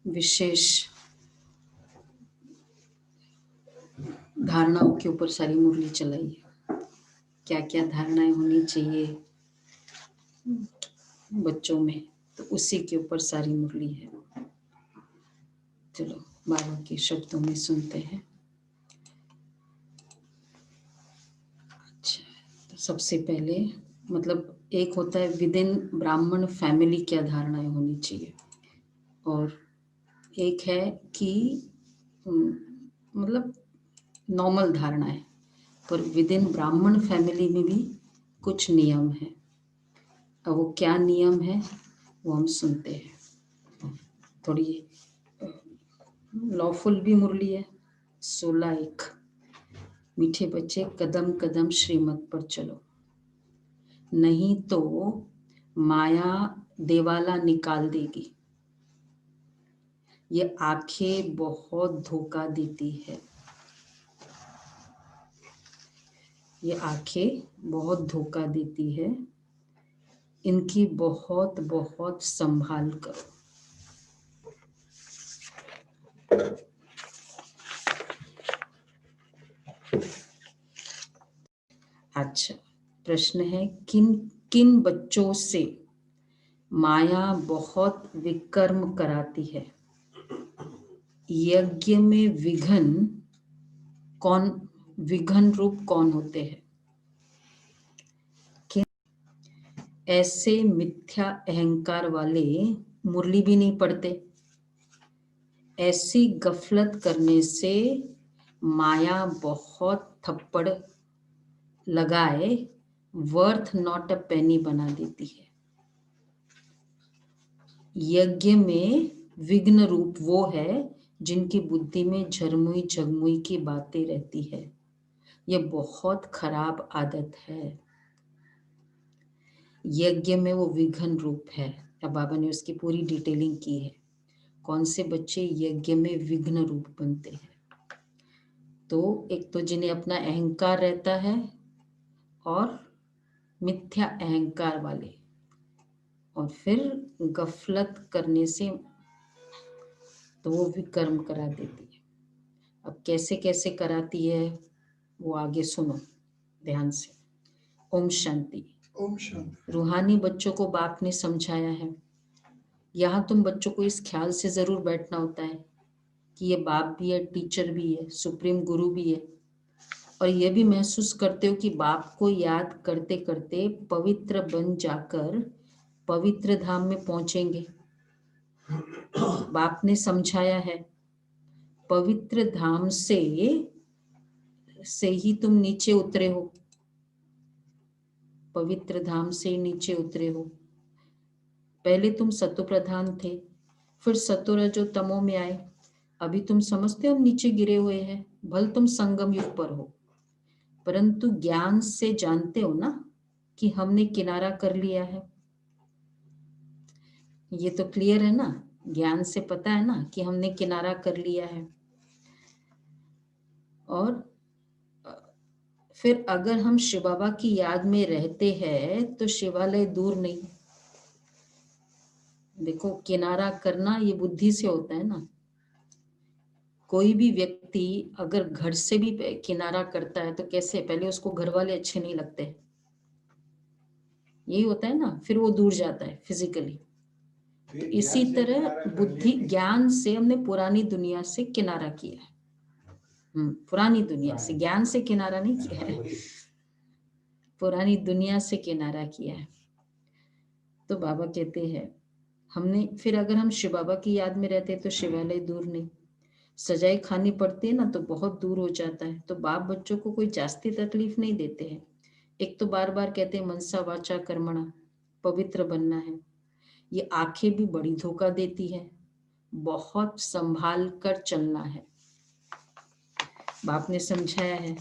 विशेष धारणाओं के ऊपर सारी मुरली चलाई है। क्या क्या धारणाएं होनी चाहिए बच्चों में, तो उसी के ऊपर सारी मुरली है। चलो बाबा के शब्दों में सुनते हैं। अच्छा, तो सबसे पहले मतलब एक होता है विद इन ब्राह्मण फैमिली क्या धारणाएं होनी चाहिए, और एक है कि मतलब नॉर्मल धारणा है, पर विद इन ब्राह्मण फैमिली में भी कुछ नियम है। अब वो क्या नियम है वो हम सुनते हैं। थोड़ी लॉफुल भी मुरली है। 16:1 मीठे बच्चे कदम कदम श्रीमत पर चलो, नहीं तो माया देवाला निकाल देगी। ये आंखें बहुत धोखा देती है, ये आंखें बहुत धोखा देती है, इनकी बहुत बहुत संभाल करो। अच्छा, प्रश्न है किन किन बच्चों से माया बहुत विकर्म कराती है? यज्ञ में विघन रूप कौन होते हैं? ऐसे मिथ्या अहंकार वाले मुरली भी नहीं पढ़ते। ऐसी गफलत करने से माया बहुत थप्पड़ लगाए वर्थ नॉट अ पेनी बना देती है। यज्ञ में विघ्न रूप वो है जिनकी बुद्धि में झरमुई झगमुई की बातें रहती है। ये बहुत खराब आदत है। यज्ञ में वो विघ्न रूप है। अब बाबा ने उसकी पूरी डिटेलिंग की है, कौन से बच्चे यज्ञ में विघ्न रूप बनते हैं। तो एक तो जिन्हें अपना अहंकार रहता है, और मिथ्या अहंकार वाले, और फिर गफलत करने से तो वो विकर्म करा देती है। अब कैसे कैसे कराती है वो आगे सुनो ध्यान से। ओम शांति। ओम शांति। रूहानी बच्चों को बाप ने समझाया है। यहाँ तुम बच्चों को इस ख्याल से जरूर बैठना होता है कि ये बाप भी है, टीचर भी है, सुप्रीम गुरु भी है, और ये भी महसूस करते हो कि बाप को याद करते करते पवित्र बन जाकर पवित्र धाम में पहुंचेंगे। बाप ने समझाया है पवित्र धाम से ही तुम नीचे उतरे हो, पवित्र धाम से नीचे उतरे हो। पहले तुम सतो प्रधान थे, फिर सतो रजो तमो में आए, अभी तुम समझते हो हम नीचे गिरे हुए हैं। भल तुम संगम युग पर हो, परंतु ज्ञान से जानते हो ना कि हमने किनारा कर लिया है। ये तो क्लियर है ना, ज्ञान से पता है ना कि हमने किनारा कर लिया है। और फिर अगर हम शिव बाबा की याद में रहते हैं तो शिवालय दूर नहीं। देखो, किनारा करना ये बुद्धि से होता है ना। कोई भी व्यक्ति अगर घर से भी किनारा करता है तो कैसे, पहले उसको घर वाले अच्छे नहीं लगते, यही होता है ना, फिर वो दूर जाता है फिजिकली। तो इसी तरह बुद्धि ज्ञान से हमने पुरानी दुनिया से किनारा किया है। पुरानी दुनिया से, ज्ञान से किनारा नहीं किया है, पुरानी दुनिया से किनारा किया है। तो बाबा कहते हैं हमने, फिर अगर हम शिव बाबा की याद में रहते तो शिवालय दूर नहीं। सजाई खानी पड़ती है ना तो बहुत दूर हो जाता है। तो बाप बच्चों को कोई जास्ती तकलीफ नहीं देते हैं। एक तो बार बार कहते हैं मनसा वाचा कर्मणा, पवित्र बनना है। ये आंखें भी बड़ी धोखा देती है, बहुत संभाल कर चलना है। बाप ने समझाया है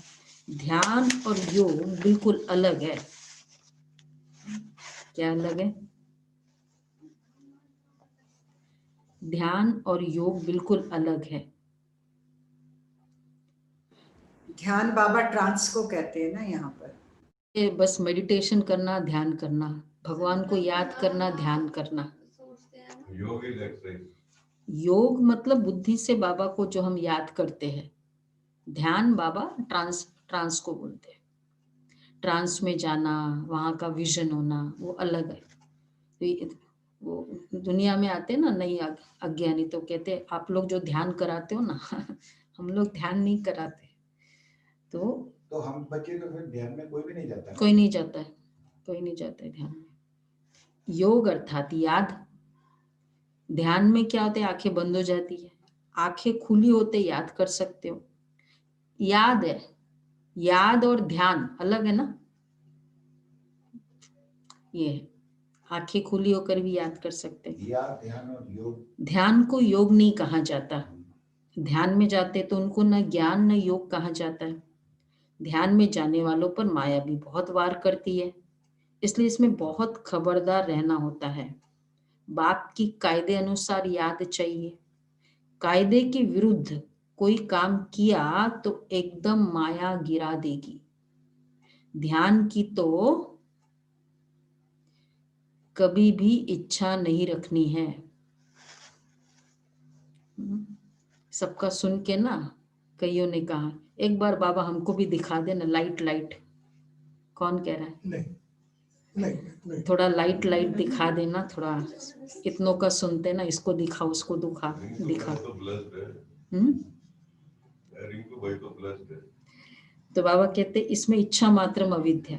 ध्यान और योग बिल्कुल अलग है। क्या अलग है? ध्यान और योग बिल्कुल अलग है। ध्यान बाबा ट्रांस को कहते हैं ना यहाँ पर। ये बस मेडिटेशन करना, ध्यान करना, भगवान को याद करना, ध्यान करना। योग मतलब बुद्धि से बाबा को जो हम याद करते हैं, ध्यान बाबा ट्रांस को बोलते हैं। ट्रांस में जाना, वहाँ का विजन होना, वो अलग है। तो वो दुनिया में आते हैं ना नई अज्ञानी, तो कहते हैं आप लोग जो ध्यान कराते हो ना हम लोग ध्यान नहीं कराते। तो हम बच्चे तो फिर ध्यान में कोई भी नहीं जाता। कोई नहीं जाता है, कोई नहीं जाता है ध्यान में। योग अर्थात याद। ध्यान में क्या होता है, आंखें बंद हो जाती है, आंखें खुली होते याद कर सकते हो। याद है, याद और ध्यान अलग है ना। ये है, आंखें खुली होकर भी याद कर सकते हैं। याद, ध्यान और योग। ध्यान को योग नहीं कहा जाता। ध्यान में जाते तो उनको न ज्ञान न योग कहा जाता है। ध्यान में जाने वालों पर माया भी बहुत वार करती है, इसलिए इसमें बहुत खबरदार रहना होता है। बाप की कायदे अनुसार याद चाहिए। कायदे के विरुद्ध कोई काम किया तो एकदम माया गिरा देगी। ध्यान की तो कभी भी इच्छा नहीं रखनी है। सबका सुन के ना कईयों ने कहा एक बार बाबा हमको भी दिखा देना लाइट लाइट। कौन कह रहा है? नहीं। थोड़ा लाइट लाइट दिखा देना, थोड़ा इतनों का सुनते ना, इसको दिखा उसको दिखा। तो बाबा कहते इसमें इच्छा मात्रम अविद्या।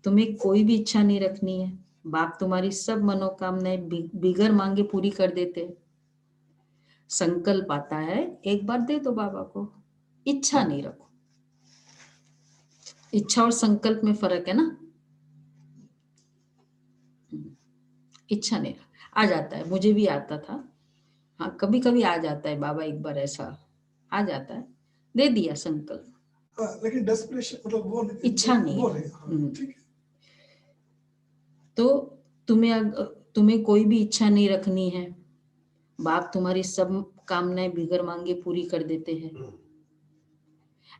तुम्हें कोई भी इच्छा नहीं रखनी है। बाप तुम्हारी सब मनोकामनाएं बिगर मांगे पूरी कर देते। संकल्प आता है एक बार दे दो बाबा को, इच्छा नहीं रखो। इच्छा और संकल्प में फर्क है ना। इच्छा नहीं आ जाता है, मुझे भी आता था। हाँ कभी कभी आ जाता है बाबा, एक बार ऐसा आ जाता है, दे दिया संकल्प। लेकिन डेस्परेशन मतलब वो इच्छा नहीं वो है। ठीक है। तो तुम्हें कोई भी इच्छा नहीं रखनी है। बाप तुम्हारी सब कामनाएं बिगर मांगे पूरी कर देते हैं।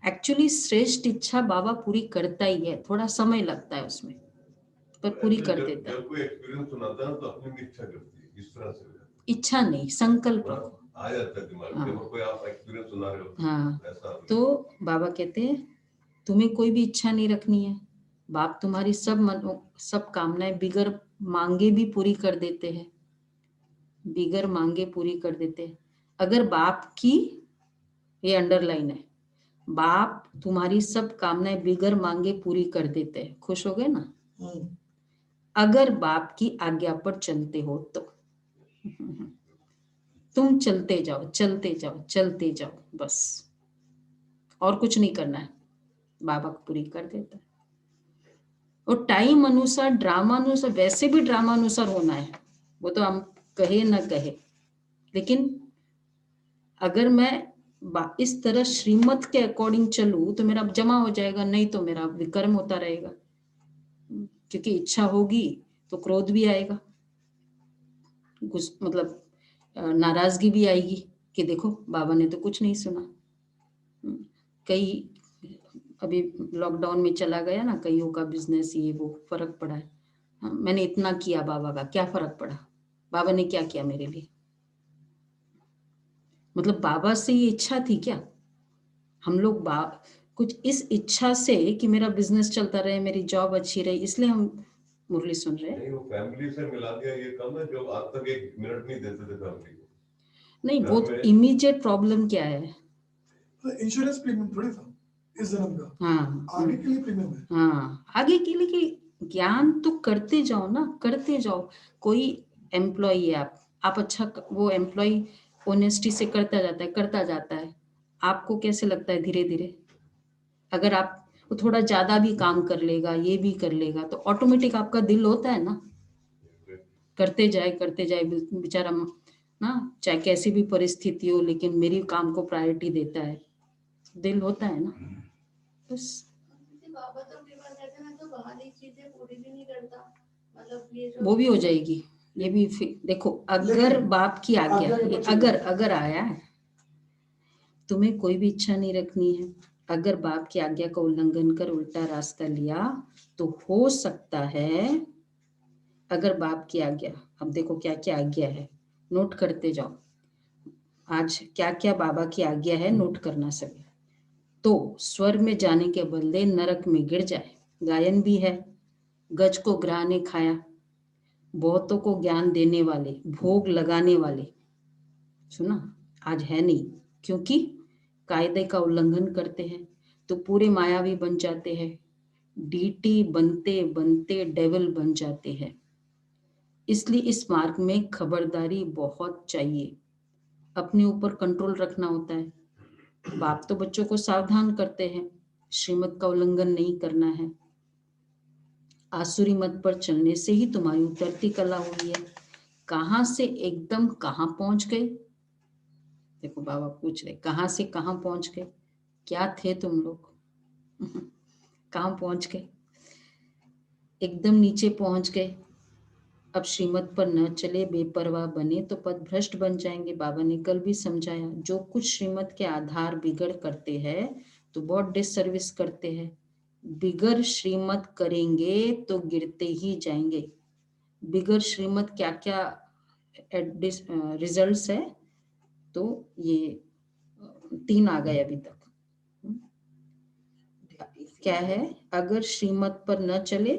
एक्चुअली श्रेष्ठ इच्छा बाबा पूरी करता ही है, थोड़ा समय लगता है उसमें, पर पूरी कर देता है। जब कोई एक्सपीरियंस सुनाता है तो अपनी इच्छा करती है, इस तरह से इच्छा नहीं, संकल्प रखो। आ जाता है दिमाग में। कोई आप एक्सपीरियंस सुना रहे हो, हाँ ऐसा तो बाबा कहते हैं तुम्हें कोई भी इच्छा नहीं रखनी है। बाप तुम्हारी सब कामनाएं बिगर मांगे भी पूरी कर देते हैं, बिगर मांगे पूरी कर देते हैं। अगर बाप की, ये अंडरलाइन है, बाप तुम्हारी सब कामनाएं बिगर मांगे पूरी कर देते हैं। खुश हो गए ना? अगर बाप की आज्ञा पर चलते हो तो। तुम चलते जाओ चलते जाओ चलते जाओ, बस और कुछ नहीं करना है, बाबा को पूरी कर देता है। और टाइम अनुसार, ड्रामा अनुसार, वैसे भी ड्रामा अनुसार होना है, वो तो हम कहे ना कहे, लेकिन अगर मैं इस तरह श्रीमत के अकॉर्डिंग चलूं तो मेरा जमा हो जाएगा, नहीं तो मेरा विकर्म होता रहेगा। क्योंकि इच्छा होगी तो क्रोध भी आएगा, मतलब नाराजगी भी आएगी कि देखो बाबा ने तो कुछ नहीं सुना। कई अभी लॉकडाउन में चला गया ना, कईयों का बिजनेस ये वो फर्क पड़ा है। मैंने इतना किया बाबा का, क्या फर्क पड़ा? बाबा ने क्या किया मेरे लिए? मतलब बाबा से ये इच्छा थी क्या? हम लोग कुछ इस इच्छा से कि मेरा बिजनेस चलता रहे, मेरी जॉब अच्छी रही, इसलिए हम मुरली सुन रहे हैं। नहीं, वो फैमिली से मिला दिया ये कम है, जो आज तक एक मिनट नहीं देते थे फैमिली को। नहीं, वो इमीडिएट प्रॉब्लम क्या है? इंश्योरेंस प्रीमियम थोड़ी था इस जन्म का। हाँ आगे के लिए प्रीमियम है। हाँ, आगे के लिए कि ज्ञान तो करते जाओ ना, करते जाओ। कोई एम्प्लॉय है, आप अच्छा, वो एम्प्लॉय ऑनेस्टी से करता जाता है। आपको कैसे लगता है धीरे धीरे अगर आप वो थोड़ा ज्यादा भी काम कर लेगा, ये भी कर लेगा, तो ऑटोमेटिक आपका दिल होता है ना, करते जाए बेचारा ना, चाहे कैसी भी परिस्थिति हो, लेकिन मेरी काम को प्रायोरिटी देता है, दिल होता है ना। बस बाबा तो कहते हैं तो बाहरी चीजें पूरी भी नहीं करता, मतलब ये वो भी हो जाएगी। ये भी देखो, अगर बाप की आज्ञा, ये अगर आया है, तुम्हें कोई भी इच्छा नहीं रखनी है। अगर बाप की आज्ञा का उल्लंघन कर उल्टा रास्ता लिया तो हो सकता है, अगर बाप की आज्ञा, अब देखो क्या क्या आज्ञा है, नोट करते जाओ। आज क्या क्या बाबा की आज्ञा है नोट करना सभी। तो स्वर्ग में जाने के बदले नरक में गिर जाए, गायन भी है। गज को ग्राह ने खाया, बहुतों को ज्ञान देने वाले, भोग लगाने वाले, सुना, आज है नहीं, क्योंकि कायदे का उल्लंघन करते हैं तो पूरे मायावी बन जाते हैं, डीटी बनते बनते डेविल बन जाते हैं। इसलिए इस मार्ग में खबरदारी बहुत चाहिए, अपने ऊपर कंट्रोल रखना होता है। बाप तो बच्चों को सावधान करते हैं, श्रीमत का उल्लंघन नहीं करना है। आसुरी मत पर चलने से ही तुम्हारी उतरती कला हुई है। कहाँ से एकदम कहाँ पहुंच गए? देखो बाबा पूछ रहे कहाँ से कहाँ पहुंच गए, क्या थे तुम लोग? कहाँ पहुंच गए? एकदम नीचे पहुंच गए। अब श्रीमत पर न चले, बेपरवाह बने तो पद भ्रष्ट बन जाएंगे। बाबा ने कल भी समझाया, जो कुछ श्रीमत के आधार बिगड़ करते हैं तो बहुत डिसर्विस करते हैं। बिगड़ श्रीमत करेंगे तो गिरते ही जाएंगे। बिगड़ श्रीमत क्या क्या रिजल्ट्स है, तो ये 3 आ गए अभी तक। क्या है? अगर श्रीमत पर न चले,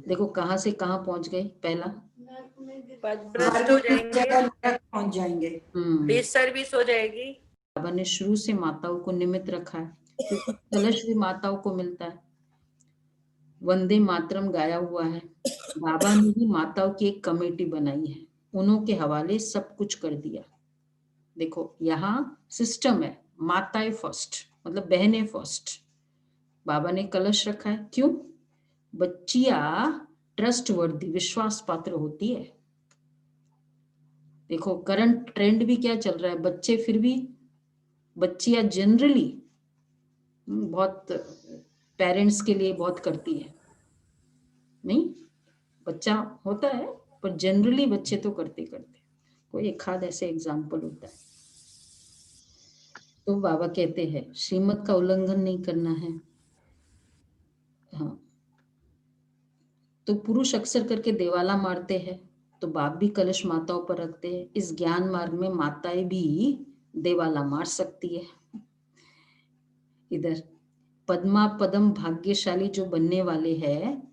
देखो कहाँ से कहाँ पहुंच गए। पहला नरक में गिर पदभ्रष्ट हो जाएंगे, नरक पहुंच जाएंगे। डिसर्विस हो जाएगी। बाबा ने शुरू से माताओं को निमित्त रखा है, क्योंकि कलश भी माताओं को मिलता है। वंदे मातरम गाया हुआ है। बाबा ने भी माताओं की एक कमेटी बनाई है, उन्हों के हवाले सब कुछ कर दिया। देखो यहाँ सिस्टम है, माताएं फर्स्ट, मतलब बहनें फर्स्ट। बाबा ने कलश रखा है, क्यों? बच्चिया ट्रस्ट वर्दी, विश्वास पात्र होती है। देखो करंट ट्रेंड भी क्या चल रहा है, बच्चे फिर भी, बच्चियां जनरली बहुत पेरेंट्स के लिए बहुत करती है, नहीं बच्चा होता है पर जनरली बच्चे तो करते करते, कोई एक आध ऐसे एग्जाम्पल होता है। तो बाबा कहते हैं श्रीमत का उल्लंघन नहीं करना है। हाँ, तो पुरुष अक्सर करके देवाला मारते हैं, तो बाप भी कलश माताओं पर रखते हैं। इस ज्ञान मार्ग में माताएं भी देवाला मार सकती है। इधर पद्मा पदम भाग्यशाली जो बनने वाले हैं,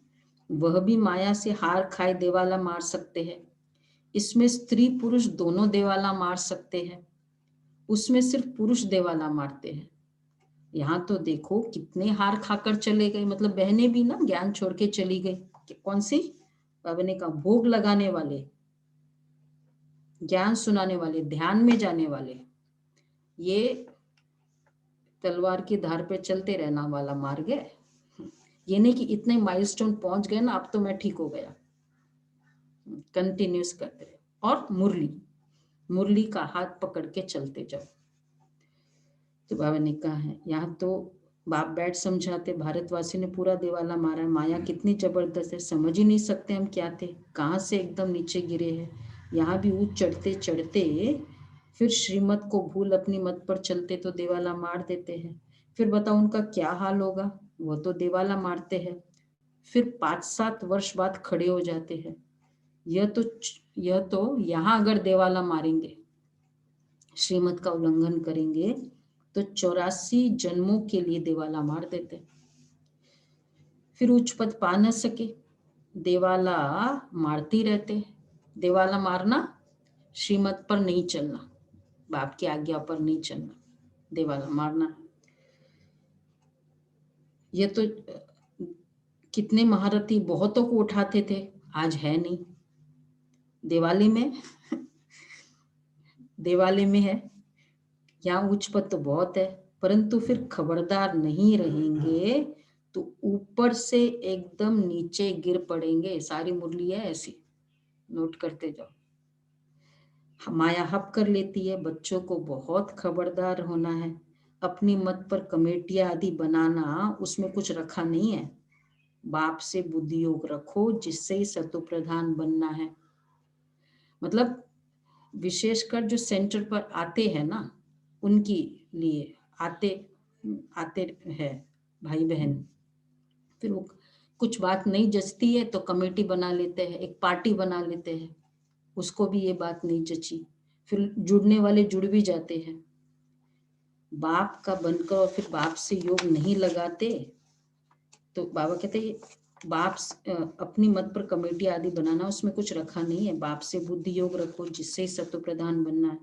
वह भी माया से हार खाए देवाला मार सकते हैं। इसमें स्त्री पुरुष दोनों देवाला मार सकते हैं, उसमें सिर्फ पुरुष देवाला मारते हैं। यहाँ तो देखो कितने हार खाकर चले गए, मतलब बहनें भी ना ज्ञान छोड़ के चली गई। कौन सी? बाबा ने कहा भोग लगाने वाले, ज्ञान सुनाने वाले, ध्यान में जाने वाले, ये तलवार की धार पे चलते रहना वाला मार गए। ये नहीं कि इतने माइलस्टोन पहुंच गए ना अब तो मैं ठीक हो गया, कंटिन्यूस करते रहे। और मुरली का हाथ पकड़ के चलते जाओ। तो बाबा ने कहा है, यहाँ तो बाप बैठ समझाते, भारतवासी ने पूरा देवाला मारा है। माया कितनी जबरदस्त है, समझ ही नहीं सकते हम क्या थे, कहाँ से एकदम नीचे गिरे हैं। यहाँ भी ऊंच चढ़ते चढ़ते फिर श्रीमत को भूल अपनी मत पर चलते तो देवाला मार देते हैं। फिर बताओ उनका क्या हाल होगा, वो तो देवाला मारते हैं, फिर 5-7 वर्ष बाद खड़े हो जाते हैं। यह तो यहाँ अगर देवाला मारेंगे, श्रीमत का उल्लंघन करेंगे तो 84 जन्मों के लिए देवाला मार देते। फिर उच्च पद पा न सके, देवाला मारती रहते। देवाला मारना, श्रीमत पर नहीं चलना, बाप की आज्ञा पर नहीं चलना, देवाला मारना। ये तो कितने महारथी बहुतों को उठाते थे, आज है नहीं। देवाले में है, यहाँ उच्च पद तो बहुत है, परंतु फिर खबरदार नहीं रहेंगे तो ऊपर से एकदम नीचे गिर पड़ेंगे। सारी मुरली है ऐसी, नोट करते जाओ। माया हप कर लेती है, बच्चों को बहुत खबरदार होना है। अपनी मत पर कमेटियां आदि बनाना, उसमें कुछ रखा नहीं है। बाप से बुद्धि योग रखो, जिससे ही सतो प्रधान बनना है। मतलब विशेषकर जो सेंटर पर आते हैं ना, उनकी लिए आते हैं भाई बहन, फिर वो कुछ बात नहीं जचती है तो कमेटी बना लेते हैं, एक पार्टी बना लेते हैं। उसको भी ये बात नहीं जची फिर जुड़ने वाले जुड़ भी जाते हैं। बाप का बनकर और फिर बाप से योग नहीं लगाते तो बाबा कहते हैं बाप अपनी मत पर कमेटी आदि बनाना, उसमें कुछ रखा नहीं है। बाप से बुद्धि योग रखो जिससे सत्व प्रधान बनना है।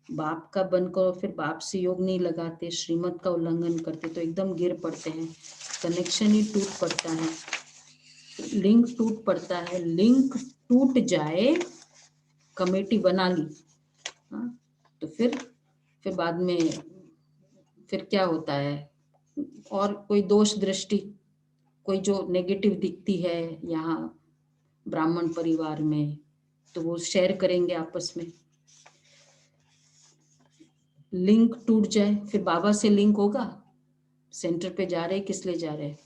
बाप का बनकर और फिर बाप से योग नहीं लगाते, श्रीमत का उल्लंघन करते तो एकदम गिर पड़ते हैं, कनेक्शन ही टूट पड़ता है, लिंक टूट पड़ता है। लिंक टूट जाए, कमेटी बना ली, हाँ, तो फिर बाद में फिर क्या होता है, और कोई दोष दृष्टि, कोई जो नेगेटिव दिखती है यहाँ ब्राह्मण परिवार में, तो वो शेयर करेंगे आपस में। लिंक टूट जाए, फिर बाबा से लिंक होगा, सेंटर पे जा रहे किस लिए जा रहे हैं।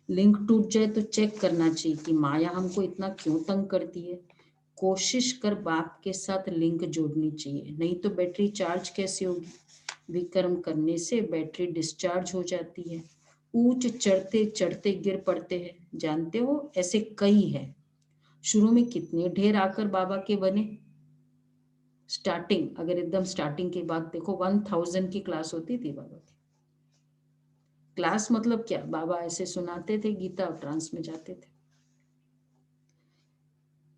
लिंक टूट जाए तो चेक करना चाहिए कि माया हमको इतना क्यों तंग करती है। कोशिश कर बाप के साथ लिंक जोड़नी चाहिए, नहीं तो बैटरी चार्ज कैसे होगी। विकर्म करने से बैटरी डिस्चार्ज हो जाती है, ऊंच चढ़ते चढ़ते गिर पड़ते हैं। जानते हो ऐसे कई है। शुरू में कितने ढेर आकर बाबा के बने। स्टार्टिंग, अगर एकदम स्टार्टिंग की बात देखो, 1000 की क्लास होती थी बाबा की। क्लास मतलब क्या, बाबा ऐसे सुनाते थे गीता और ट्रांस में जाते थे।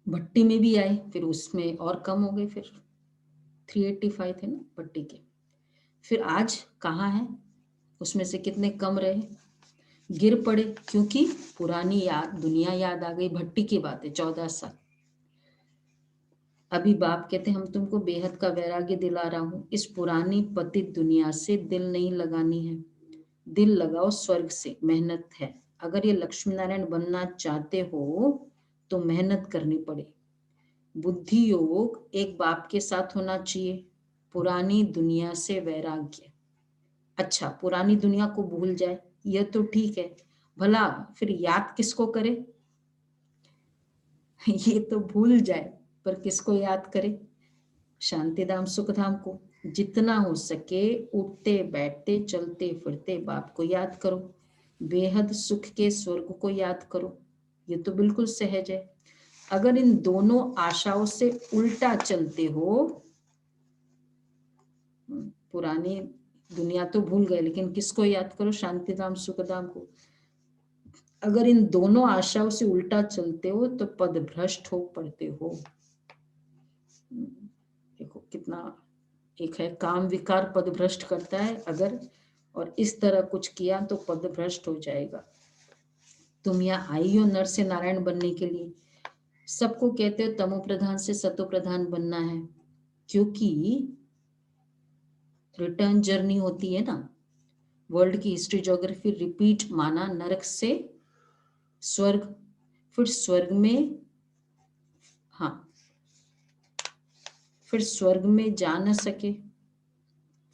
भट्टी में भी आए, फिर उसमें और कम हो गए, फिर 385 थे ना भट्टी के। फिर आज कहाँ है, उसमें से कितने कम रहे, गिर पड़े, क्योंकि पुरानी याद, दुनिया याद आ गई। भट्टी की बात है, 14 साल। अभी बाप कहते हम तुमको बेहद का वैराग्य दिला रहा हूँ, इस पुरानी पतित दुनिया से दिल नहीं लगानी है, दिल लगाओ स्वर्ग से। मेहनत है, अगर ये लक्ष्मी नारायण बनना चाहते हो तो मेहनत करनी पड़े। बुद्धि योग एक बाप के साथ होना चाहिए, पुरानी दुनिया से वैराग्य। अच्छा, पुरानी दुनिया को भूल जाए यह तो ठीक है, भला फिर याद किसको करे ये तो भूल जाए, पर किसको याद करे, शांतिधाम सुखधाम को। जितना हो सके उठते बैठते चलते फिरते बाप को याद करो, बेहद सुख के स्वर्ग को याद करो, ये तो बिल्कुल सहज है। अगर इन दोनों आशाओं से उल्टा चलते हो, पुरानी दुनिया तो भूल गए लेकिन किसको याद करो, शांतिधाम सुखधाम को। अगर इन दोनों आशाओं से उल्टा चलते हो तो पद भ्रष्ट हो पड़ते हो। देखो कितना, एक है काम विकार पद भ्रष्ट करता है अगर, और इस तरह कुछ किया तो पद भ्रष्ट हो जाएगा। तुम यहाँ आई हो नर से नारायण बनने के लिए, सबको कहते हो तमो प्रधान से सतो प्रधान बनना है, क्योंकि रिटर्न जर्नी होती है ना। वर्ल्ड की हिस्ट्री ज्योग्राफी रिपीट माना, नरक से स्वर्ग, फिर स्वर्ग में, हाँ, फिर स्वर्ग में जा न सके,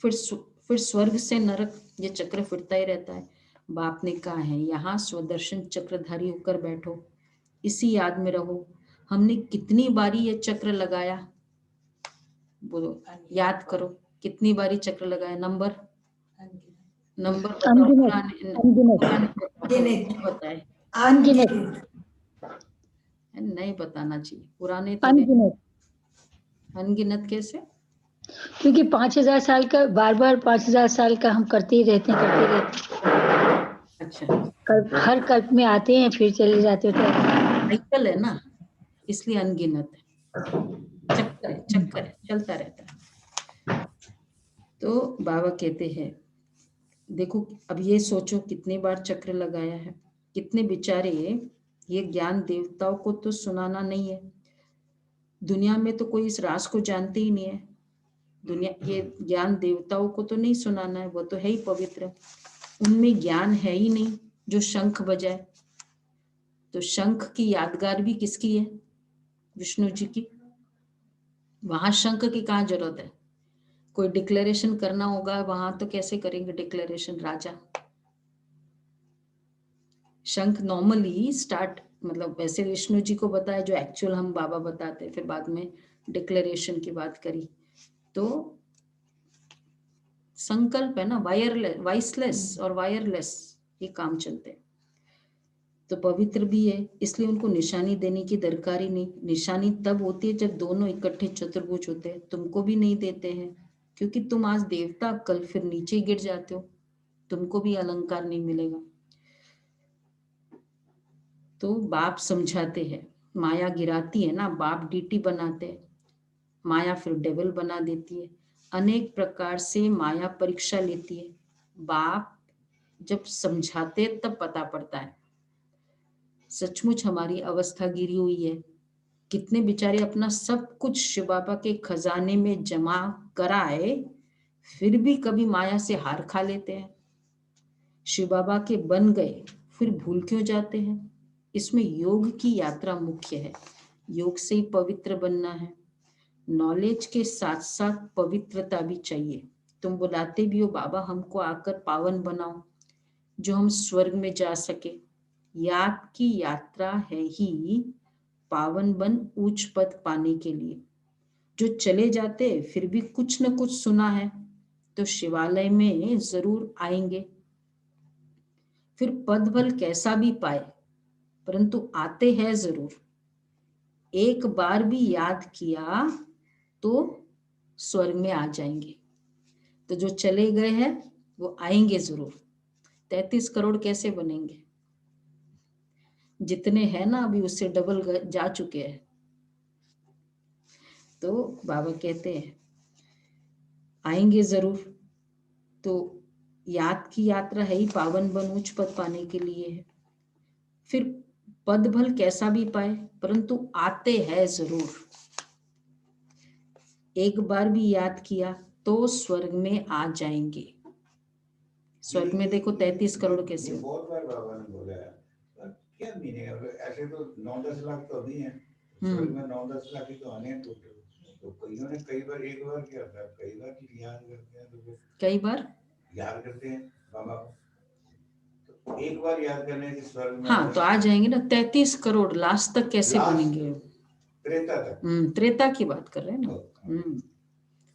फिर स्वर्ग से नरक, ये चक्र फिरता ही रहता है। बाप ने कहा है यहाँ स्वदर्शन चक्रधारी होकर बैठो, इसी याद में रहो। हमने कितनी बारी ये चक्र लगाया, बोलो, याद करो कितनी बारी चक्र लगाया। नंबर बताओ, बताए, नहीं बताना चाहिए, पुराने तो अनगिनत कैसे, क्योंकि 5000 साल का, बार बार 5000 साल का हम करते ही रहते हैं। अच्छा, हर कल्प में आते हैं फिर चले जाते हैं, साइकिल है ना, इसलिए अनगिनत है, चक्कर है, चलता रहता है। तो बाबा कहते हैं देखो, अब ये सोचो कितनी बार चक्र लगाया है, कितने बेचारे, ये ज्ञान देवताओं को तो सुनाना नहीं है, दुनिया में तो कोई इस राज को जानते ही नहीं है। दुनिया, ये ज्ञान देवताओं को तो नहीं सुनाना है, वो तो है ही पवित्र, उनमें ज्ञान है ही नहीं जो शंख बजाए। तो शंख की यादगार भी किसकी है, विष्णु जी की। वहां शंख की कहाँ जरूरत है, कोई डिक्लेरेशन करना होगा वहां तो कैसे करेंगे डिक्लेरेशन, राजा। शंख नॉर्मली स्टार्ट, मतलब वैसे विष्णु जी को बताया जो एक्चुअल हम बाबा बताते, फिर बाद में डिक्लेरेशन की बात करी। तो संकल्प है ना, वायरलेस, वॉइसलेस और वायरलेस ये काम चलते हैं। तो पवित्र भी है, इसलिए उनको निशानी देने की दरकार ही नहीं। निशानी तब होती है जब दोनों इकट्ठे चतुर्भुज होते हैं। तुमको भी नहीं देते हैं क्योंकि तुम आज देवता, कल फिर नीचे गिर जाते हो, तुमको भी अलंकार नहीं मिलेगा। तो बाप समझाते हैं, माया गिराती है ना, बाप डीटी बनाते हैं, माया फिर डेविल बना देती है। अनेक प्रकार से माया परीक्षा लेती है। बाप जब समझाते तब पता पड़ता है सचमुच हमारी अवस्था गिरी हुई है। कितने बेचारे अपना सब कुछ शिव बाबा के खजाने में जमा कराए, फिर भी कभी माया से हार खा लेते हैं। शिव बाबा के बन गए फिर भूल क्यों जाते हैं? इसमें योग की यात्रा मुख्य है। योग से ही पवित्र बनना है। नॉलेज के साथ साथ पवित्रता भी चाहिए। तुम बुलाते भी हो, बाबा हमको आकर पावन बनाओ, जो हम स्वर्ग में जा सके। याद की यात्रा है ही पावन बन उच्च पद पाने के लिए। जो चले जाते फिर भी कुछ न कुछ सुना है तो शिवालय में जरूर आएंगे। फिर पद बल कैसा भी पाए परंतु आते हैं जरूर। एक बार भी याद किया तो स्वर्ग में आ जाएंगे। तो जो चले गए हैं वो आएंगे जरूर। 33 करोड़ कैसे बनेंगे? जितने हैं ना अभी उससे डबल जा चुके हैं। तो बाबा कहते हैं आएंगे जरूर। तो याद की यात्रा है ही पावन बन उच्च पद पाने के लिए है। फिर पद भल कैसा भी पाए परंतु आते हैं जरूर। एक बार भी याद किया तो स्वर्ग में आ जाएंगे। स्वर्ग में देखो 33 करोड़ कैसे ये हो। बहुत बार बाबा ने बोला है, पर क्या मीनिंग है? ऐसे तो 9-10 लाख तो अभी हैं, स्वर्ग में 9-10 लाख ही तो आने हैं टोटल। तो कईयों ने कई बार एक बार क्या था, कई बार याद करते हैं, तो कई बार याद करते हैं बाबा को। तो एक बार याद करने से स्वर्ग में हाँ तो आ जाएंगे ना। 33 करोड़ लास्ट तक कैसे लास्ट बनेंगे? त्रेता तक। त्रेता की बात कर रहे हैं ना।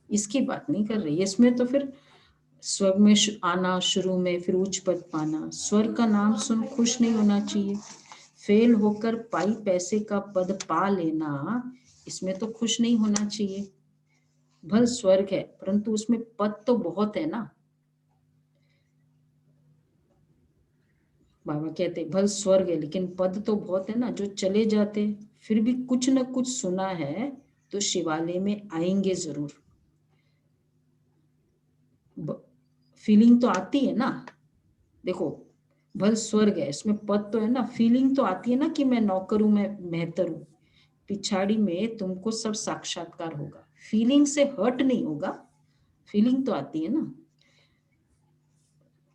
इसकी बात नहीं कर रही। इसमें तो फिर स्वर्ग में आना शुरू में, फिर उच्च पद पाना। स्वर्ग का नाम सुन खुश नहीं होना चाहिए। फेल होकर पाई पैसे का पद पा लेना, इसमें तो खुश नहीं होना चाहिए। भल स्वर्ग है परंतु उसमें पद तो बहुत है ना। बाबा कहते भल स्वर्ग है लेकिन पद तो बहुत है ना। जो चले जाते फिर भी कुछ न कुछ सुना है तो शिवालय में आएंगे जरूर। फीलिंग तो आती है ना। देखो भल स्वर्ग है, इसमें पद तो है ना। फीलिंग तो आती है ना कि मैं नौकर हूं, मैं मेहतर हूं। पिछाड़ी में तुमको सब साक्षात्कार होगा। फीलिंग से हर्ट नहीं होगा, फीलिंग तो आती है ना।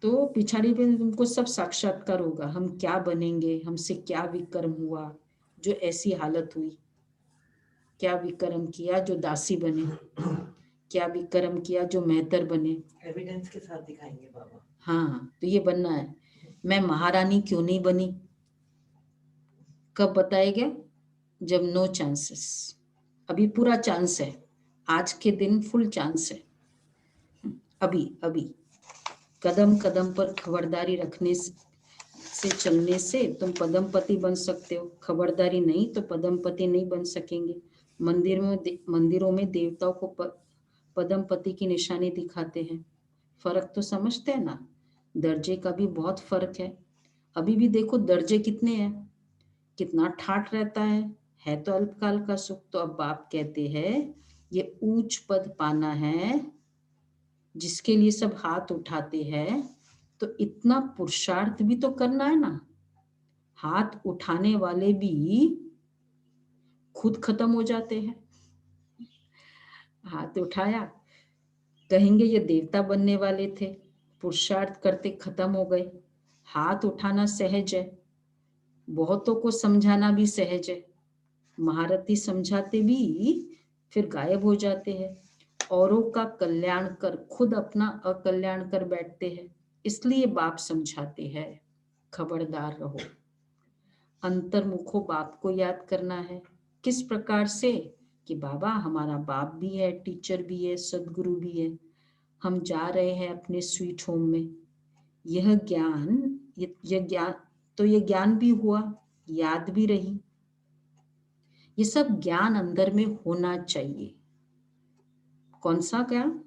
तो पिछाड़ी पे तुमको सब साक्षात्कार होगा। हम क्या बनेंगे, हमसे क्या विकर्म हुआ जो ऐसी हालत हुई, क्या विकर्म किया जो दासी बने, क्या विकर्म किया जो मेहतर बने। एविडेंस के साथ दिखाएंगे बाबा। हाँ तो ये बनना है। मैं महारानी क्यों नहीं बनी, कब बताएगा? जब नो चांसेस। अभी पूरा चांस है, आज के दिन फुल चांस है। अभी अभी कदम कदम पर खबरदारी रखने से चलने से तुम पदमपति बन सकते हो। खबरदारी नहीं तो पदमपति नहीं बन सकेंगे। मंदिरों में देवताओं को पदमपति की निशानी दिखाते हैं। फर्क तो समझते हैं ना। दर्जे का भी बहुत फर्क है। अभी भी देखो दर्जे कितने हैं, कितना ठाठ रहता है तो अल्पकाल का सुख। तो अब बाप कहते हैं ये ऊंच पद पाना है जिसके लिए सब हाथ उठाते हैं, तो इतना पुरुषार्थ भी तो करना है ना। हाथ उठाने वाले भी खुद खत्म हो जाते हैं। हाथ उठाया, कहेंगे ये देवता बनने वाले थे, पुरुषार्थ करते खत्म हो गए। हाथ उठाना सहज है, बहुतों को समझाना भी सहज है। महारथी समझाते भी फिर गायब हो जाते हैं। औरों का कल्याण कर खुद अपना अकल्याण कर बैठते हैं। इसलिए बाप समझाते हैं खबरदार रहो। अंतर्मुखो बाप को याद करना है। किस प्रकार से? कि बाबा हमारा बाप भी है, टीचर भी है, सदगुरु भी है। हम जा रहे हैं अपने स्वीट होम में। यह ज्ञान तो ये ज्ञान भी हुआ, याद भी रही। ये सब ज्ञान अंदर में होना चाहिए। कौन सा ज्ञान?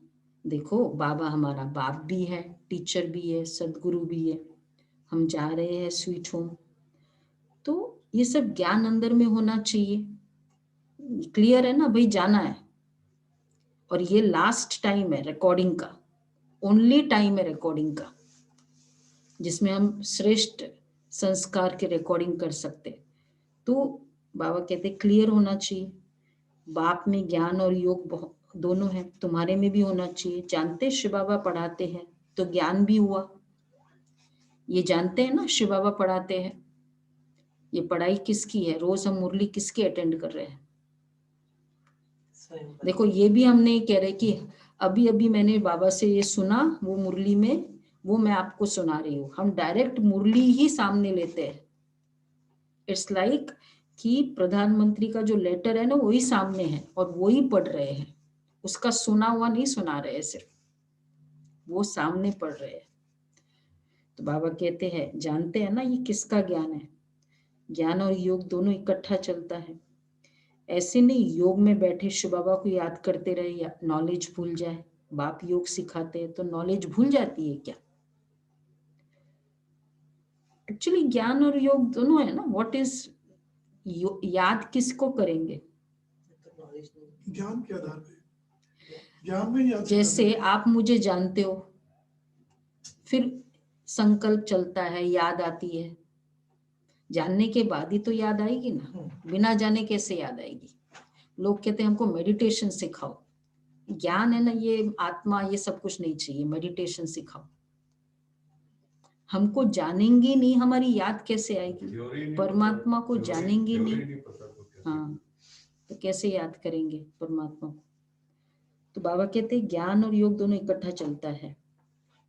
देखो, बाबा हमारा बाप भी है, टीचर भी है, सदगुरु भी है, हम जा रहे हैं स्वीट होम, तो ये सब ज्ञान अंदर में होना चाहिए। क्लियर है ना भाई, जाना है। और ये लास्ट टाइम है रिकॉर्डिंग का, ओनली टाइम है रिकॉर्डिंग का, जिसमें हम श्रेष्ठ संस्कार के रिकॉर्डिंग कर सकते। तो बाबा कहते क्लियर होना चाहिए। बाप में ज्ञान और योग दोनों है, तुम्हारे में भी होना चाहिए। जानते शिव बाबा पढ़ाते हैं तो ज्ञान भी हुआ, ये जानते हैं ना शिव बाबा पढ़ाते हैं। ये पढ़ाई किसकी है? रोज हम मुरली किसकी अटेंड कर रहे हैं? स्वयं पर। देखो, ये भी हम नहीं कह रहे कि अभी अभी मैंने बाबा से ये सुना वो मुरली में, वो मैं आपको सुना रही हूँ। हम डायरेक्ट मुरली ही सामने लेते हैं। इट्स लाइक कि प्रधानमंत्री का जो लेटर है ना, वही सामने है और वही पढ़ रहे हैं। उसका सुना हुआ नहीं सुना रहे, सिर्फ वो सामने पढ़ रहे हैं। तो बाबा कहते हैं, जानते हैं ना ये किसका ज्ञान है? ज्ञान और योग दोनों इकट्ठा चलता है। ऐसे नहीं योग में बैठे शिव बाबा को याद करते रहे या नॉलेज भूल जाए। बाप योग सिखाते हैं तो नॉलेज भूल जाती है क्या? एक्चुअली ज्ञान और योग दोनों है ना। व्हाट इज याद किसको करेंगे? तो knowledge नहीं। ज्ञान के आधार पे, ज्ञान में याद जैसे आप मुझे जानते हो, फिर संकल्प चलता है, याद आती है। जानने के बाद ही तो याद आएगी ना, बिना जाने कैसे याद आएगी? लोग कहते हैं हमको मेडिटेशन सिखाओ। ज्ञान है ना, ये आत्मा, ये सब कुछ नहीं चाहिए, मेडिटेशन सिखाओ। हमको जानेंगे नहीं, हमारी याद कैसे आएगी? परमात्मा को जानेंगे नहीं, हाँ, तो कैसे याद करेंगे परमात्मा को? तो बाबा कहते हैं ज्ञान और योग दोनों इकट्ठा चलता है।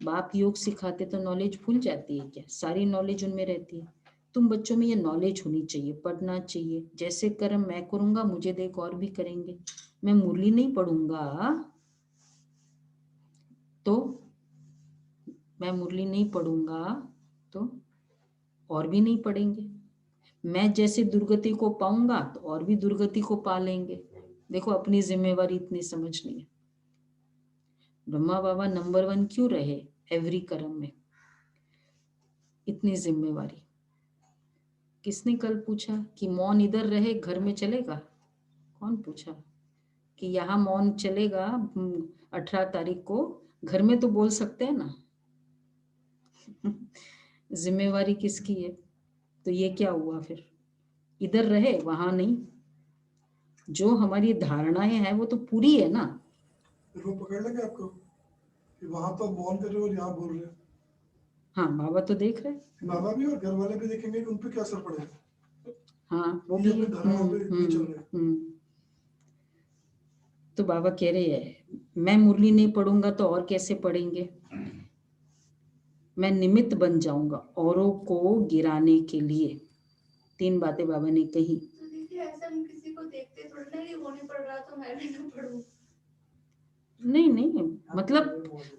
बाप योग सिखाते तो नॉलेज भूल जाती है क्या? सारी नॉलेज उनमें रहती है। तुम बच्चों में ये नॉलेज होनी चाहिए, पढ़ना चाहिए। जैसे कर्म मैं करूंगा, मुझे देख और भी करेंगे। मैं मुरली नहीं पढ़ूंगा तो मैं मुरली नहीं पढ़ूंगा तो और भी नहीं पढ़ेंगे। मैं जैसे दुर्गति को पाऊंगा तो और भी दुर्गति को पा लेंगे। देखो, अपनी जिम्मेवारी इतनी समझनी है। ब्रह्मा बाबा नंबर 1 क्यों रहे एवरी कर्म में? इतनी जिम्मेवारी। किसने कल पूछा कि मौन इधर रहे घर में चलेगा? कौन पूछा कि यहाँ मौन चलेगा 18 तारीख को? घर में तो बोल सकते हैं ना। जिम्मेवारी किसकी है? तो ये क्या हुआ फिर? इधर रहे वहां नहीं। जो हमारी धारणाएं हैं वो तो पूरी है ना। फिर वो पकड़ लेंगे आपको कि वहां तो मौन कर रहे हो और यहाँ बोल रहे हो। हाँ, बाबा तो देख रहे हैं। बाबा भी और घर वाले भी देखेंगे कि उन पे क्या असर पड़ेगा। हाँ, वो ये भी अपनी धारणाओं पे नहीं चल रहे। तो बाबा कह रहे हैं मैं मुरली नहीं पढ़ूंगा तो और कैसे पढ़ेंगे? मैं निमित्त बन जाऊंगा औरों को गिराने के लिए। 3 बातें बाबा ने कही। तो दीदी ऐसा हम किसी को देखते थोड़ी ना कि वो नहीं पढ़ रहा तो मैं भी ना पढ़ूं। नहीं, मतलब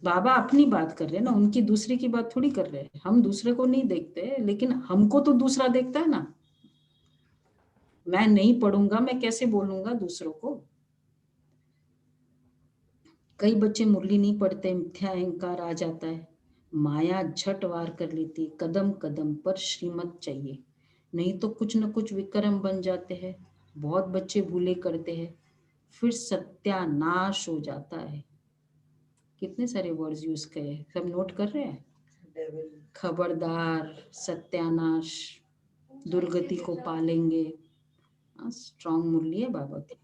बाबा अपनी बात कर रहे हैं ना, उनकी दूसरे की बात थोड़ी कर रहे हैं। हम दूसरे को नहीं देखते, लेकिन हमको तो दूसरा देखता है ना। मैं नहीं पढ़ूंगा, मैं कैसे बोलूंगा दूसरों को? कई बच्चे मुरली नहीं पढ़ते, मिथ्या अहंकार आ जाता है, माया झट वार कर लेती है। कदम कदम पर श्रीमत चाहिए, नहीं तो कुछ न कुछ विक्रम बन जाते हैं। बहुत बच्चे भूले करते हैं, फिर सत्यानाश हो जाता है। कितने सारे वर्ड्स यूज करे, सब नोट कर रहे हैं? Devil. खबरदार, सत्यानाश, दुर्गति को पालेंगे। स्ट्रॉन्ग मुरली है बाबा की,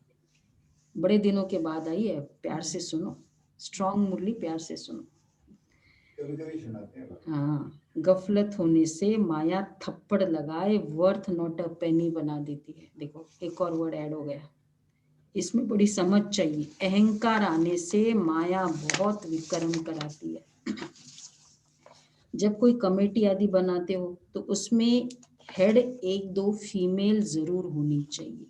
बड़े दिनों के बाद आई है। प्यार से सुनो, स्ट्रॉन्ग मुरली प्यार से सुनो। कभी-कभी सुनाते हैं बाबा। हाँ, गफलत होने से माया थप्पड़ लगाए वर्थ नॉट अ पेनी बना देती है। देखो, एक और वर्ड ऐड हो गया, इसमें बड़ी समझ चाहिए। अहंकार आने से माया बहुत विक्रम कराती है। जब कोई कमेटी आदि बनाते हो तो उसमें हेड 1-2 फीमेल जरूर होनी चाहिए,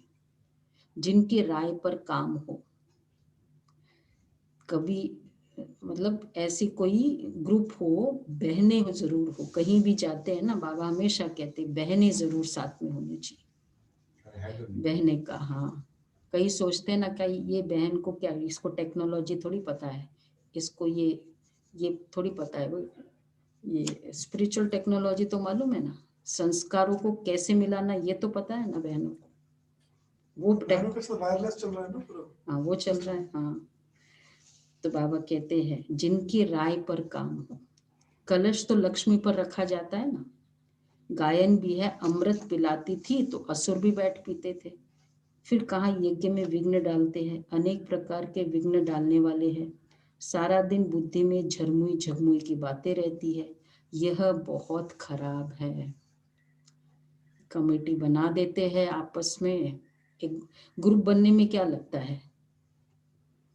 जिनकी राय पर काम हो। कभी मतलब ऐसी कोई ग्रुप हो, बहनें हो जरूर हो, कहीं भी जाते हैं ना बाबा हमेशा कहते बहनें जरूर साथ में होनी चाहिए। बहनें का, हाँ, कई सोचते हैं ना कई ये बहन को क्या, इसको टेक्नोलॉजी थोड़ी पता है, इसको ये थोड़ी पता है, वो ये स्पिरिचुअल टेक्नोलॉजी तो मालूम है ना, संस्कारों को कैसे मिलाना ये तो पता है ना बहनों को, वो बहनों के साथ वायरलेस चल रहा है ना पूरा। हाँ वो चल रहा है। हाँ तो बाबा कहते हैं जिनकी राय पर काम हो, कलश तो लक्ष्मी पर रखा जाता है ना, गायन भी है, अमृत पिलाती थी तो असुर भी बैठ पीते थे, फिर कहाँ यज्ञ में विघ्न डालते हैं, अनेक प्रकार के विघ्न डालने वाले हैं, सारा दिन बुद्धि में झरमुई झगमुई की बातें रहती है, यह बहुत खराब है। कमेटी बना देते हैं आपस में, एक ग्रुप बनने में क्या लगता है,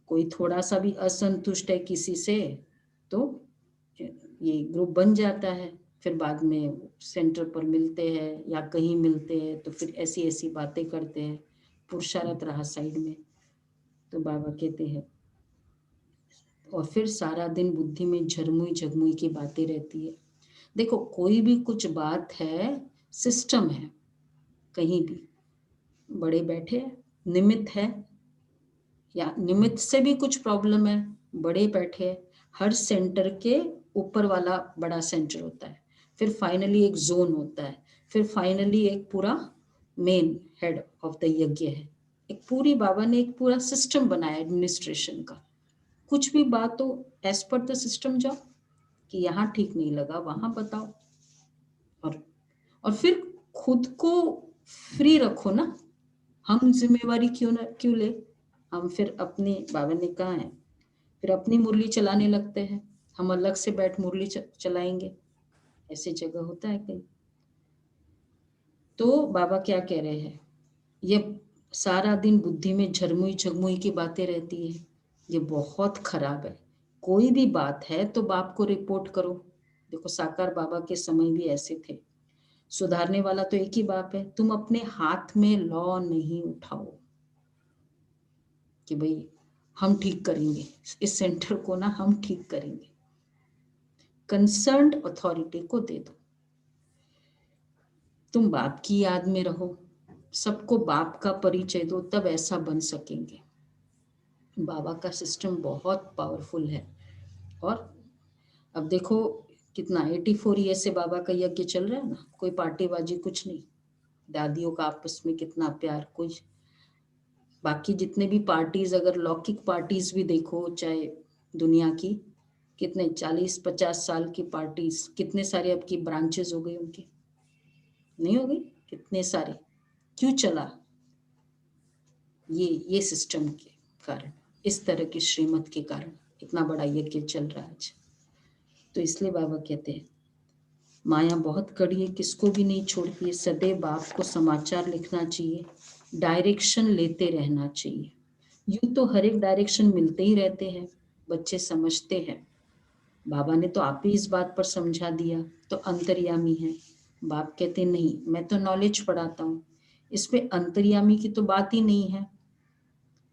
कोई थोड़ा सा भी असंतुष्ट है किसी से तो ये ग्रुप बन जाता है, फिर बाद में सेंटर पर मिलते हैं या कहीं मिलते हैं तो फिर ऐसी ऐसी बातें करते हैं, पुरुषार्थ रहा साइड में। तो बाबा कहते हैं और फिर सारा दिन बुद्धि में झरमुई झगमुई की बातें रहती है। देखो कोई भी कुछ बात है, सिस्टम है, कहीं भी बड़े बैठे निमित्त है या निमित्त से भी कुछ प्रॉब्लम है, बड़े बैठे, हर सेंटर के ऊपर वाला बड़ा सेंटर होता है, फिर फाइनली एक जोन होता है, फिर फाइनली एक पूरा मेन हेड ऑफ द यज्ञ है, एक पूरी बाबा ने एक पूरा सिस्टम बनाया एडमिनिस्ट्रेशन का। कुछ भी बात हो एज पर द सिस्टम जाओ, कि यहाँ ठीक नहीं लगा वहां बताओ, और फिर खुद को फ्री रखो ना, हम जिम्मेवारी क्यों ले, हम फिर अपनी, बाबा ने कहा है फिर अपनी मुरली चलाने लगते हैं, हम अलग से बैठ मुरली चलाएंगे, ऐसी जगह होता है कहीं। तो बाबा क्या कह रहे हैं, ये सारा दिन बुद्धि में झरमुई झगमुई की बातें रहती है, ये बहुत खराब है। कोई भी बात है तो बाप को रिपोर्ट करो। देखो साकार बाबा के समय भी ऐसे थे, सुधारने वाला तो एक ही बाप है, तुम अपने हाथ में लॉ नहीं उठाओ कि भाई हम ठीक करेंगे इस सेंटर को ना, हम ठीक करेंगे। कंसर्न्ड अथॉरिटी को दे दो, तुम बाप की याद में रहो, सबको बाप का परिचय दो, तब ऐसा बन सकेंगे। बाबा का सिस्टम बहुत पावरफुल है। और अब देखो कितना 84 ईयर से बाबा का यज्ञ चल रहा है ना, कोई पार्टीबाजी कुछ नहीं, दादियों का आपस में कितना प्यार, कुछ बाकी जितने भी पार्टीज, अगर लौकिक पार्टीज भी देखो चाहे दुनिया की, कितने 40-50 साल की पार्टीज, कितने सारे अब की ब्रांचेस हो गए उनके, नहीं हो गई, कितने सारे, क्यों चला, ये सिस्टम के कारण, इस तरह की श्रीमत के कारण इतना बड़ा यज्ञ चल रहा है आज। तो इसलिए बाबा कहते हैं माया बहुत कड़ी है, किसको भी नहीं छोड़ती है, सदैव बाप को समाचार लिखना चाहिए, डायरेक्शन लेते रहना चाहिए। यूं तो हर एक डायरेक्शन मिलते ही रहते हैं, बच्चे समझते हैं, बाबा ने तो आप ही इस बात पर समझा दिया तो अंतर्यामी है। बाप कहते नहीं, मैं तो नॉलेज पढ़ाता हूँ, इसमें अंतर्यामी की तो बात ही नहीं है।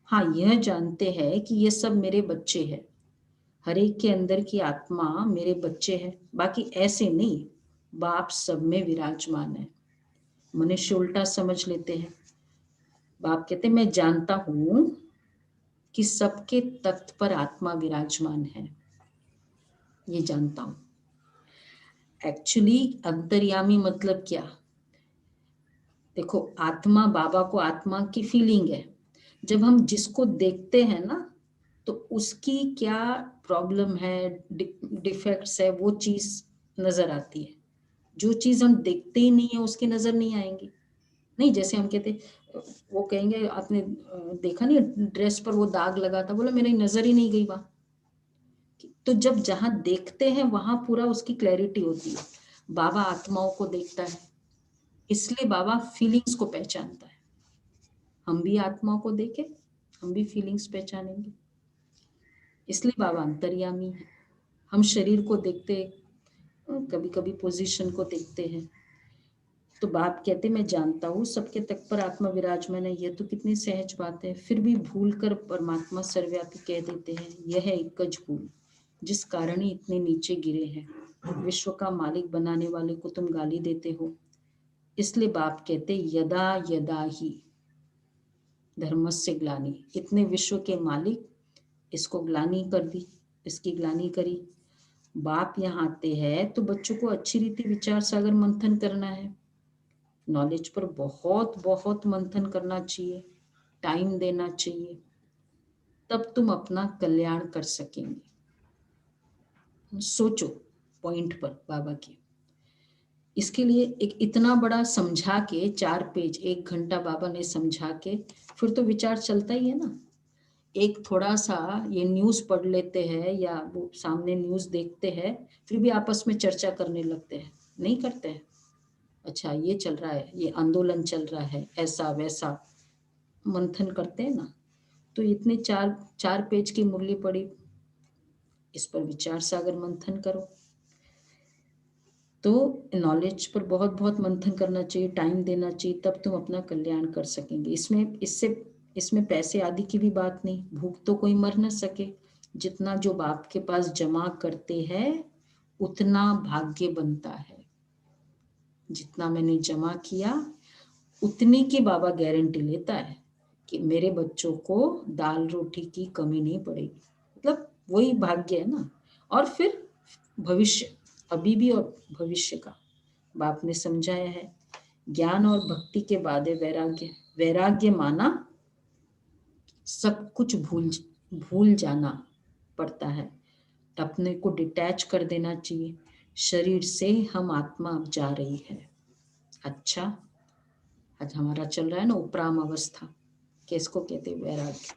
हाँ यह जानते हैं कि ये सब मेरे बच्चे हैं, हर एक के अंदर की आत्मा मेरे बच्चे हैं, बाकी ऐसे नहीं, बाप सब में विराजमान है। मनुष्य उल्टा समझ लेते हैं, बाप कहते मैं जानता हूं कि सबके तख्त पर आत्मा विराजमान है, ये जानता हूं। एक्चुअली अंतर्यामी मतलब क्या, देखो आत्मा, बाबा को आत्मा की फीलिंग है, जब हम जिसको देखते हैं ना तो उसकी क्या प्रॉब्लम है, डिफेक्ट्स है, वो चीज नजर आती है। जो चीज हम देखते ही नहीं है उसकी नजर नहीं आएंगी। नहीं जैसे हम कहते, वो कहेंगे आपने देखा नहीं ड्रेस पर वो दाग लगा था, बोला मेरी नजर ही नहीं गई वहां। तो जब जहां देखते हैं वहां पूरा उसकी क्लैरिटी होती है। बाबा आत्माओं को देखता है, इसलिए बाबा फीलिंग्स को पहचानता है। हम भी आत्माओं को देखे, हम भी फीलिंग्स पहचानेंगे, इसलिए बाबा अंतर्यामी है। हम शरीर को देखते, कभी कभी पोजीशन को देखते हैं, तो बाप कहते मैं जानता हूँ सबके तक पर आत्मा विराजमान है, यह तो कितनी सहज बात है, फिर भी भूल कर परमात्मा सर्वव्यापी कह देते हैं। यह है एक भूल जिस कारण ही इतने नीचे गिरे हैं। विश्व का मालिक बनाने वाले को तुम गाली देते हो। इसलिए बाप कहते यदा यदा ही धर्मस्य ग्लानि, इतने विश्व के मालिक इसको ग्लानि कर दी, इसकी ग्लानि करी। बाप यहाँ आते हैं तो बच्चों को अच्छी रीति विचार सागर मंथन करना है। नॉलेज पर बहुत बहुत मंथन करना चाहिए, टाइम देना चाहिए, तब तुम अपना कल्याण कर सकेंगे। सोचो पॉइंट पर बाबा के। इसके लिए एक इतना बड़ा समझा के 4 पेज 1 घंटा बाबा ने समझा के, फिर तो विचार चलता ही है ना। एक थोड़ा सा ये न्यूज़ पढ़ लेते हैं या वो सामने न्यूज़ देखते हैं, फिर भी आपस में चर्चा करने लगते हैं, नहीं करते हैं। अच्छा ये चल रहा है, ये आंदोलन चल रहा है, ऐसा वैसा मंथन करते हैं ना। तो इतने 4 पेज की मुरली पड़ी, इस पर विचार सागर मंथन करो। तो नॉलेज पर बहुत बहुत मंथन करना चाहिए, टाइम देना चाहिए, तब तुम अपना कल्याण कर सकेंगे। इसमें पैसे आदि की भी बात नहीं, भूख तो कोई मर न सके। जितना जो बाप के पास जमा करते हैं उतना भाग्य बनता है। जितना मैंने जमा किया उतनी की बाबा गारंटी लेता है कि मेरे बच्चों को दाल रोटी की कमी नहीं पड़ेगी। मतलब वही भाग्य है ना। और फिर भविष्य, अभी भी और भविष्य का बाप ने समझाया है। ज्ञान और भक्ति के बाद है वैराग्य। वैराग्य माना सब कुछ भूल जाना पड़ता है, अपने को डिटैच कर देना चाहिए। शरीर से हम आत्मा अब जा रही है। अच्छा आज हमारा चल रहा है ना उपराम अवस्था, किसको कहते हैं वैराग्य।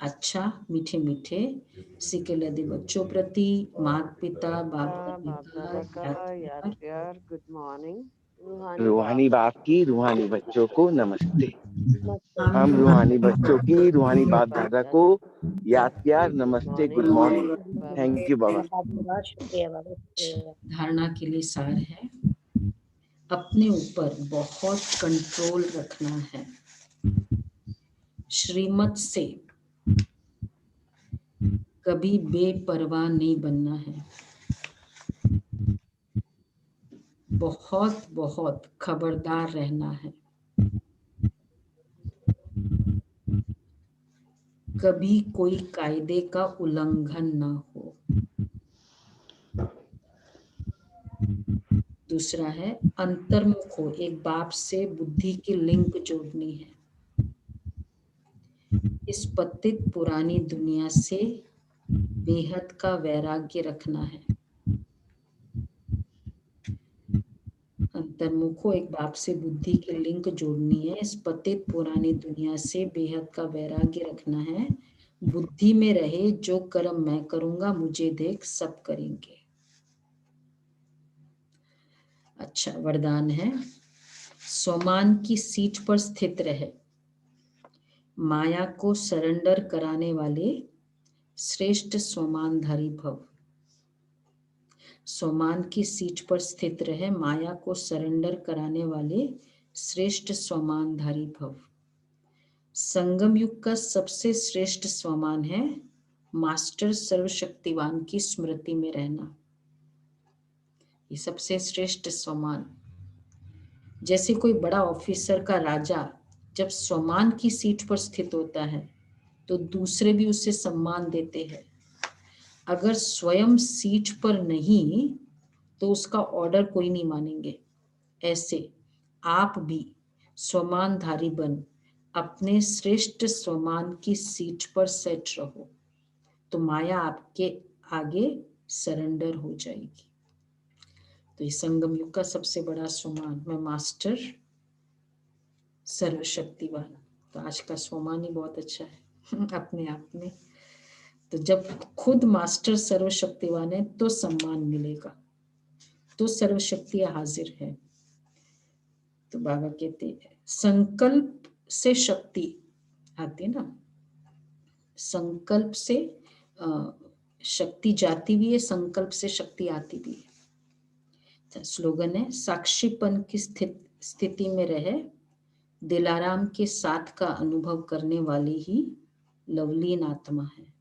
अच्छा मीठे मीठे सिके लदे बच्चों प्रति माता पिता बाप दादा गुड मॉर्निंग। रूहानी बाप की रूहानी बच्चों को नमस्ते। हम रूहानी बच्चों की रूहानी बाप दादा को याद किया। नमस्ते, गुड मॉर्निंग, थैंक यू बाबा। धारणा के लिए सार है, अपने ऊपर बहुत कंट्रोल रखना है। श्रीमत से कभी बेपरवाह नहीं बनना है। बहुत बहुत खबरदार रहना है। कभी कोई कायदे का उल्लंघन ना हो। दूसरा है अंतर्मुख हो, एक बाप से बुद्धि की लिंक जोड़नी है। इस पतित पुरानी दुनिया से बेहद का वैराग्य रखना है। अंतर्मुख हो, एक बाप से बुद्धि की लिंक जोड़नी है। इस पतित पुरानी दुनिया से बेहद का वैराग्य रखना है। बुद्धि में रहे जो कर्म मैं करूंगा मुझे देख सब करेंगे। अच्छा वरदान है, स्वमान की सीट पर स्थित रहे, माया को सरेंडर कराने वाले श्रेष्ठ स्वमानधारी भव। स्वमान की सीट पर स्थित रहे, माया को सरेंडर कराने वाले श्रेष्ठ स्वमानधारी भव। संगम युग का सबसे श्रेष्ठ स्वमान है मास्टर सर्वशक्तिवान की स्मृति में रहना। ये सबसे श्रेष्ठ स्वमान। जैसे कोई बड़ा ऑफिसर का राजा जब स्वमान की सीट पर स्थित होता है तो दूसरे भी उसे सम्मान देते हैं। अगर स्वयं सीट पर नहीं तो उसका ऑर्डर कोई नहीं मानेंगे। ऐसे आप भी स्वमानधारी बन अपने श्रेष्ठ स्वमान की सीट पर सेट रहो तो माया आपके आगे सरेंडर हो जाएगी। तो इस संगम युग का सबसे बड़ा स्वमान, मैं मास्टर सर्वशक्तिवान। तो आज का स्वमान ही बहुत अच्छा है अपने आप में। तो जब खुद मास्टर सर्वशक्तिवान है तो सम्मान मिलेगा, तो सर्वशक्तियां हाजिर है। तो बाबा कहते हैं संकल्प से शक्ति आती है ना, संकल्प से शक्ति जाती भी है, संकल्प से शक्ति आती भी है। स्लोगन है, साक्षीपन की स्थिति में रहे दिलाराम के साथ का अनुभव करने वाली ही लवलीन आत्मा है।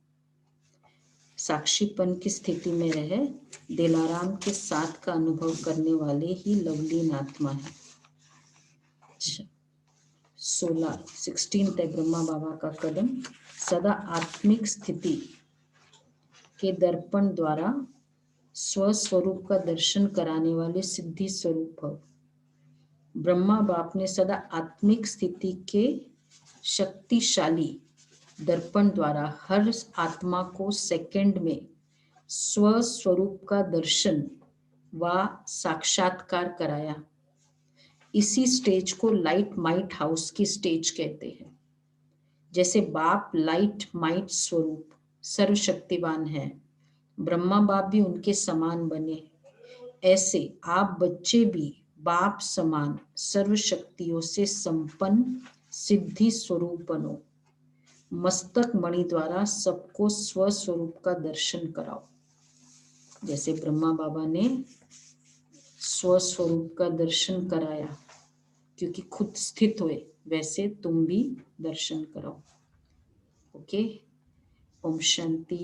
साक्षीपन की स्थिति में रहे दिलाराम के साथ का अनुभव करने वाले ही लवलीन आत्मा है। 16 है ब्रह्मा बाबा का कदम, सदा आत्मिक स्थिति के दर्पण द्वारा स्वस्वरूप का दर्शन कराने वाले सिद्धि स्वरूप भव। ब्रह्मा बाप ने सदा आत्मिक स्थिति के शक्तिशाली दर्पण द्वारा हर आत्मा को सेकंड में स्वस्वरूप का दर्शन व साक्षात्कार कराया। इसी स्टेज को लाइट माइट हाउस की स्टेज कहते हैं। जैसे बाप लाइट माइट स्वरूप सर्वशक्तिवान है, ब्रह्मा बाप भी उनके समान बने, ऐसे आप बच्चे भी बाप समान सर्वशक्तियों से संपन्न सिद्धि स्वरूप बनो। मस्तक मणि द्वारा सबको स्वस्वरूप का दर्शन कराओ। जैसे ब्रह्मा बाबा ने स्वस्वरूप का दर्शन कराया क्योंकि खुद स्थित हुए, वैसे तुम भी दर्शन कराओ। ओके, ओम शांति।